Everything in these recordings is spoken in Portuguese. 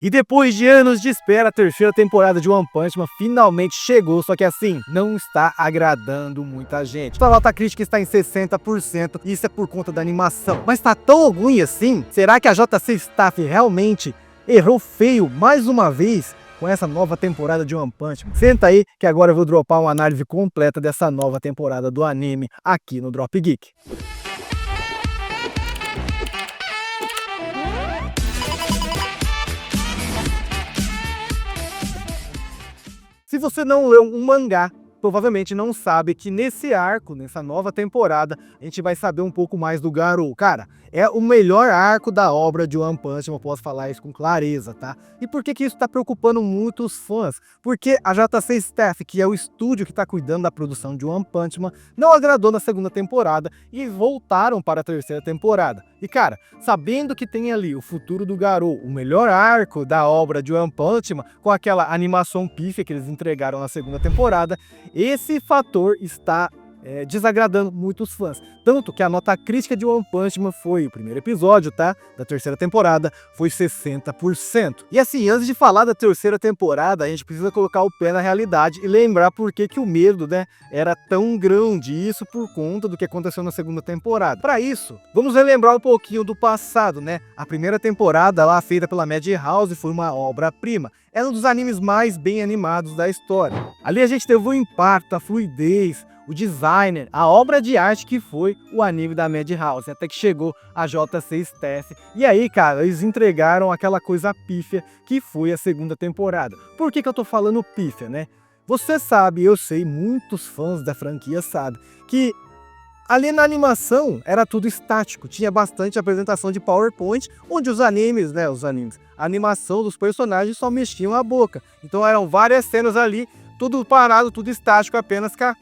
E depois de anos de espera, a terceira temporada de One Punch Man finalmente chegou, só que assim, não está agradando muita gente. A nota crítica está em 60%, e isso é por conta da animação. Mas tá tão ruim assim? Será que a JC Staff realmente errou feio mais uma vez com essa nova temporada de One Punch Man? Senta aí que agora eu vou dropar uma análise completa dessa nova temporada do anime aqui no Drop Geek. Se você não leu um mangá, provavelmente não sabe que nesse arco, nessa nova temporada, a gente vai saber um pouco mais do Garou. Cara, é o melhor arco da obra de One Punch Man, eu posso falar isso com clareza, tá? E por que isso tá preocupando muito os fãs? Porque a JC Staff, que é o estúdio que tá cuidando da produção de One Punch Man, não agradou na segunda temporada e voltaram para a terceira temporada. E cara, sabendo que tem ali o futuro do Garou, o melhor arco da obra de One Punch Man, com aquela animação pífia que eles entregaram na segunda temporada, esse fator está desagradando muitos fãs. Tanto que a nota crítica de One Punch Man foi, o primeiro episódio, tá? Da terceira temporada, foi 60%. E assim, antes de falar da terceira temporada, a gente precisa colocar o pé na realidade e lembrar por que o medo, né, era tão grande. Isso por conta do que aconteceu na segunda temporada. Para isso, vamos relembrar um pouquinho do passado, né? A primeira temporada, lá feita pela Madhouse, foi uma obra-prima. É um dos animes mais bem animados da história. Ali a gente teve o impacto, a fluidez, o designer, a obra de arte que foi o anime da Madhouse, até que chegou a JC Staff. E aí, cara, eles entregaram aquela coisa pífia que foi a segunda temporada. Por que eu tô falando pífia, né? Você sabe, eu sei, muitos fãs da franquia sabem, que ali na animação era tudo estático, tinha bastante apresentação de PowerPoint, onde os animes, a animação dos personagens só mexiam a boca. Então eram várias cenas ali, tudo parado, tudo estático, apenas com a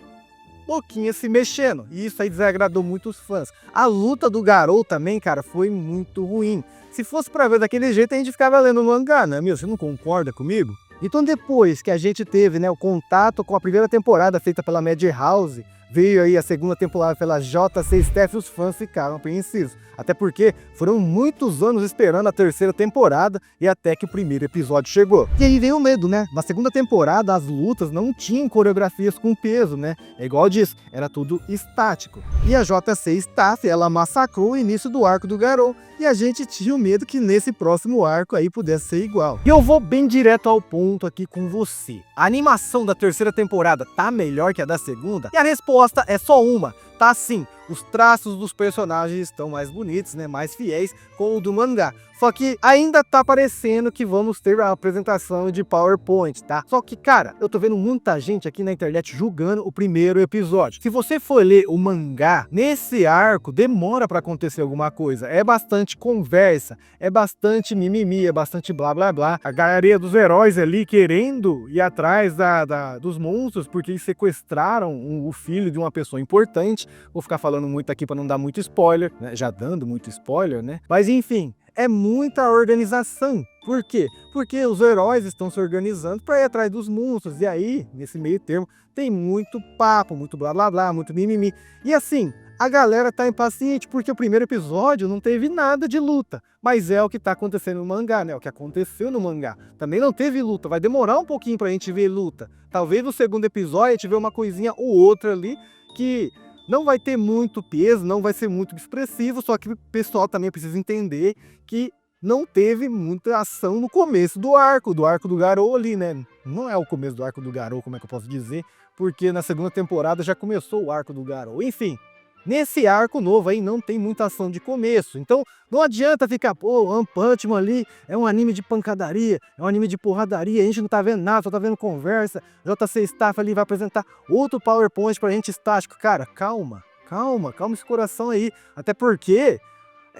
boquinha se mexendo. E isso aí desagradou muitos fãs. A luta do Garou também, cara, foi muito ruim. Se fosse pra ver daquele jeito, a gente ficava lendo o mangá, né, meu? Você não concorda comigo? Então depois que a gente teve, né, o contato com a primeira temporada feita pela Madhouse, veio aí a segunda temporada pela JC Staff e os fãs ficaram apreensivos. Até porque foram muitos anos esperando a terceira temporada e até que o primeiro episódio chegou. E aí veio o medo, né? Na segunda temporada as lutas não tinham coreografias com peso, né? É igual eu disse, era tudo estático. E a JC Staff, ela massacrou o início do arco do Garou. E a gente tinha o medo que nesse próximo arco aí pudesse ser igual. E eu vou bem direto ao ponto aqui com você. A animação da terceira temporada tá melhor que a da segunda? E a resposta é só uma. Tá sim, os traços dos personagens estão mais bonitos, né, mais fiéis com o do mangá. Só que ainda tá parecendo que vamos ter a apresentação de PowerPoint, tá? Só que, cara, eu tô vendo muita gente aqui na internet julgando o primeiro episódio. Se você for ler o mangá, nesse arco demora pra acontecer alguma coisa. É bastante conversa, é bastante mimimi, é bastante blá blá blá. A galeria dos heróis ali querendo ir atrás dos monstros porque eles sequestraram o filho de uma pessoa importante. Vou ficar falando muito aqui pra não dar muito spoiler, né? Já dando muito spoiler, né? Mas enfim, é muita organização. Por quê? Porque os heróis estão se organizando para ir atrás dos monstros. E aí, nesse meio termo, tem muito papo, muito blá blá blá, muito mimimi. E assim, a galera tá impaciente porque o primeiro episódio não teve nada de luta. Mas é o que tá acontecendo no mangá, né? O que aconteceu no mangá. Também não teve luta, vai demorar um pouquinho pra gente ver luta. Talvez no segundo episódio a gente vê uma coisinha ou outra ali que não vai ter muito peso, não vai ser muito expressivo, só que o pessoal também precisa entender que não teve muita ação no começo do arco do Garou ali, né? Não é o começo do arco do Garou, como é que eu posso dizer, porque na segunda temporada já começou o arco do Garou. Enfim, nesse arco novo aí não tem muita ação de começo, então não adianta ficar, pô, One Punch Man ali é um anime de pancadaria, é um anime de porradaria, a gente não tá vendo nada, só tá vendo conversa, JC Staff ali vai apresentar outro PowerPoint pra gente estático. Cara, calma esse coração aí, até porque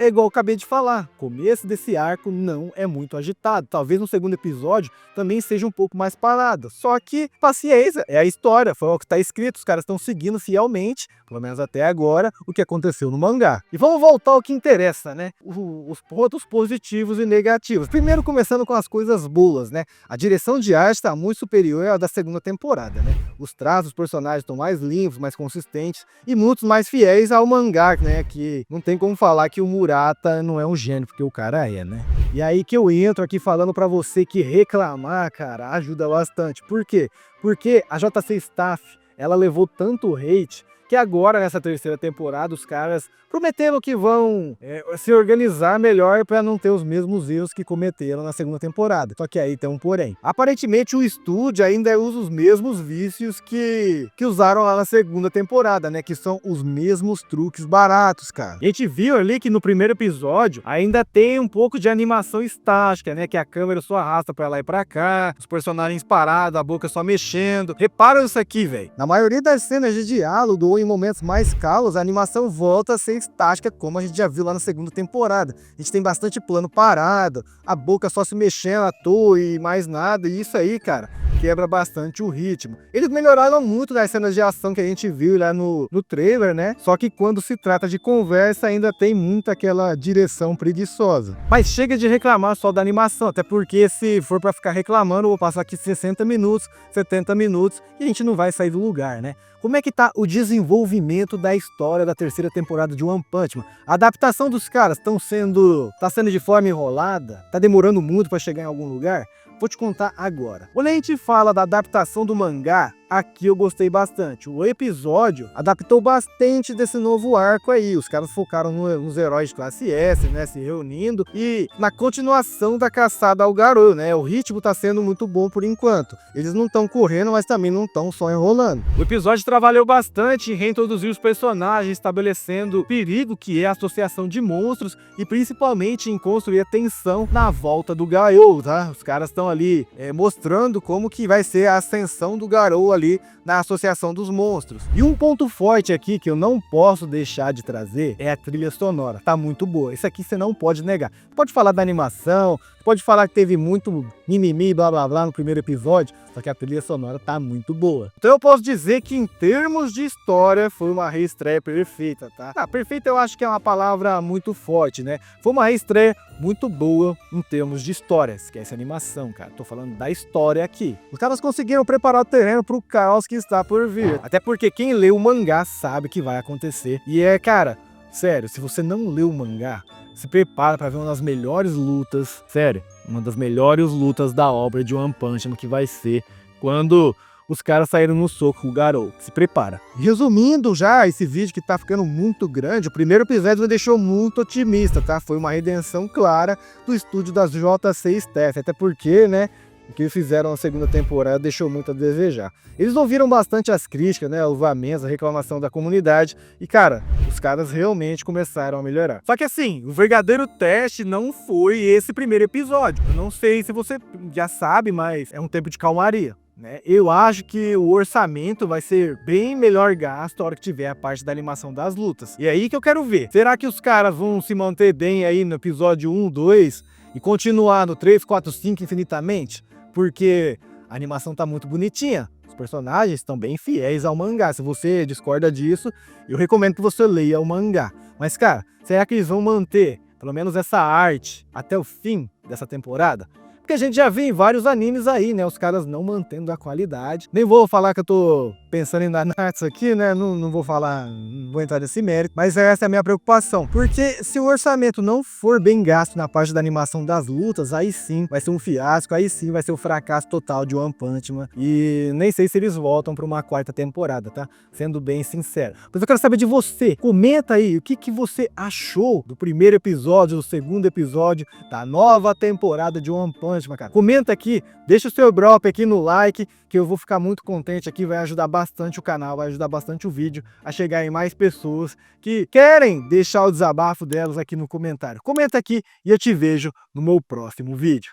é igual eu acabei de falar, o começo desse arco não é muito agitado. Talvez no segundo episódio também seja um pouco mais parado. Só que, paciência, é a história, foi o que está escrito. Os caras estão seguindo fielmente, pelo menos até agora, o que aconteceu no mangá. E vamos voltar ao que interessa, né? Os pontos positivos e negativos. Primeiro, começando com as coisas boas, né? A direção de arte está muito superior à da segunda temporada, né? os traços dos personagens estão mais limpos, mais consistentes e muitos mais fiéis ao mangá, né? Que não tem como falar que o Murata não é um gênio, porque o cara é, né? E aí que eu entro aqui falando pra você que reclamar, cara, ajuda bastante. Por quê? Porque a JC Staff, ela levou tanto hate que agora, nessa terceira temporada, os caras prometeram que vão se organizar melhor para não ter os mesmos erros que cometeram na segunda temporada. Só que aí tem um porém. Aparentemente o estúdio ainda usa os mesmos vícios que usaram lá na segunda temporada, né? Que são os mesmos truques baratos, cara. A gente viu ali que no primeiro episódio ainda tem um pouco de animação estática, né? Que a câmera só arrasta pra lá e pra cá, os personagens parados, a boca só mexendo. Repara isso aqui, velho. Na maioria das cenas de diálogo ou em momentos mais calmos, a animação volta a ser estática, como a gente já viu lá na segunda temporada. A gente tem bastante plano parado, a boca só se mexendo à toa e mais nada, e isso aí, cara, quebra bastante o ritmo. Eles melhoraram muito nas cenas de ação que a gente viu lá no trailer, né? Só que quando se trata de conversa, ainda tem muito aquela direção preguiçosa. Mas chega de reclamar só da animação, até porque se for pra ficar reclamando, eu vou passar aqui 60 minutos, 70 minutos, e a gente não vai sair do lugar, né? Como é que tá o desenvolvimento da história da terceira temporada de One Punch Man? A adaptação dos caras tá sendo de forma enrolada? Tá demorando muito para chegar em algum lugar? Vou te contar agora. Quando a gente fala da adaptação do mangá, aqui eu gostei bastante. O episódio adaptou bastante desse novo arco aí. Os caras focaram nos heróis de classe S, né, se reunindo e na continuação da caçada ao Garou, né? O ritmo tá sendo muito bom por enquanto. Eles não estão correndo, mas também não estão só enrolando. O episódio trabalhou bastante em reintroduzir os personagens, estabelecendo o perigo que é a associação de monstros e principalmente em construir a tensão na volta do Garou, tá? Os caras estão ali mostrando como que vai ser a ascensão do Garou ali na associação dos monstros. E um ponto forte aqui que eu não posso deixar de trazer é a trilha sonora. Tá muito boa. Isso aqui você não pode negar. Pode falar da animação, pode falar que teve muito mimimi, blá blá blá no primeiro episódio, só que a trilha sonora tá muito boa. Então eu posso dizer que em termos de história foi uma reestreia perfeita, tá? Perfeita eu acho que é uma palavra muito forte, né? Foi uma reestreia muito boa em termos de história. Esquece a animação, cara. Tô falando da história aqui. Os caras conseguiram preparar o terreno pro caos que está por vir. Até porque quem lê o mangá sabe que vai acontecer. E cara, sério, se você não leu o mangá, se prepara para ver uma das melhores lutas, sério, uma das melhores lutas da obra de One Punch Man, que vai ser quando os caras saíram no soco com o Garou. Se prepara. Resumindo já esse vídeo que tá ficando muito grande, o primeiro episódio me deixou muito otimista, tá? Foi uma redenção clara do estúdio das JC Staff, até porque, né, o que eles fizeram na segunda temporada deixou muito a desejar. Eles ouviram bastante as críticas, né, os vamentos, a reclamação da comunidade e, cara, os caras realmente começaram a melhorar. Só que assim, o verdadeiro teste não foi esse primeiro episódio. Eu não sei se você já sabe, mas é um tempo de calmaria, né? Eu acho que o orçamento vai ser bem melhor gasto na hora que tiver a parte da animação das lutas. E é aí que eu quero ver. Será que os caras vão se manter bem aí no episódio 1, 2 e continuar no 3, 4, 5 infinitamente? Porque a animação tá muito bonitinha. Os personagens estão bem fiéis ao mangá. Se você discorda disso, eu recomendo que você leia o mangá. Mas, cara, será que eles vão manter pelo menos essa arte até o fim dessa temporada? Porque a gente já viu em vários animes aí, né? Os caras não mantendo a qualidade. Nem vou falar que eu tô pensando em Nanatsu aqui, né? Não vou falar, não vou entrar nesse mérito. Mas essa é a minha preocupação. Porque se o orçamento não for bem gasto na parte da animação das lutas, aí sim vai ser um fiasco, aí sim vai ser um fracasso total de One Punch Man. E nem sei se eles voltam pra uma quarta temporada, tá? Sendo bem sincero. Mas eu quero saber de você. Comenta aí o que você achou do primeiro episódio, do segundo episódio, da nova temporada de One Punch Man, cara. Comenta aqui, deixa o seu drop aqui no like, que eu vou ficar muito contente aqui, vai ajudar bastante o canal, vai ajudar bastante o vídeo a chegar em mais pessoas que querem deixar o desabafo delas aqui no comentário. Comenta aqui e eu te vejo no meu próximo vídeo.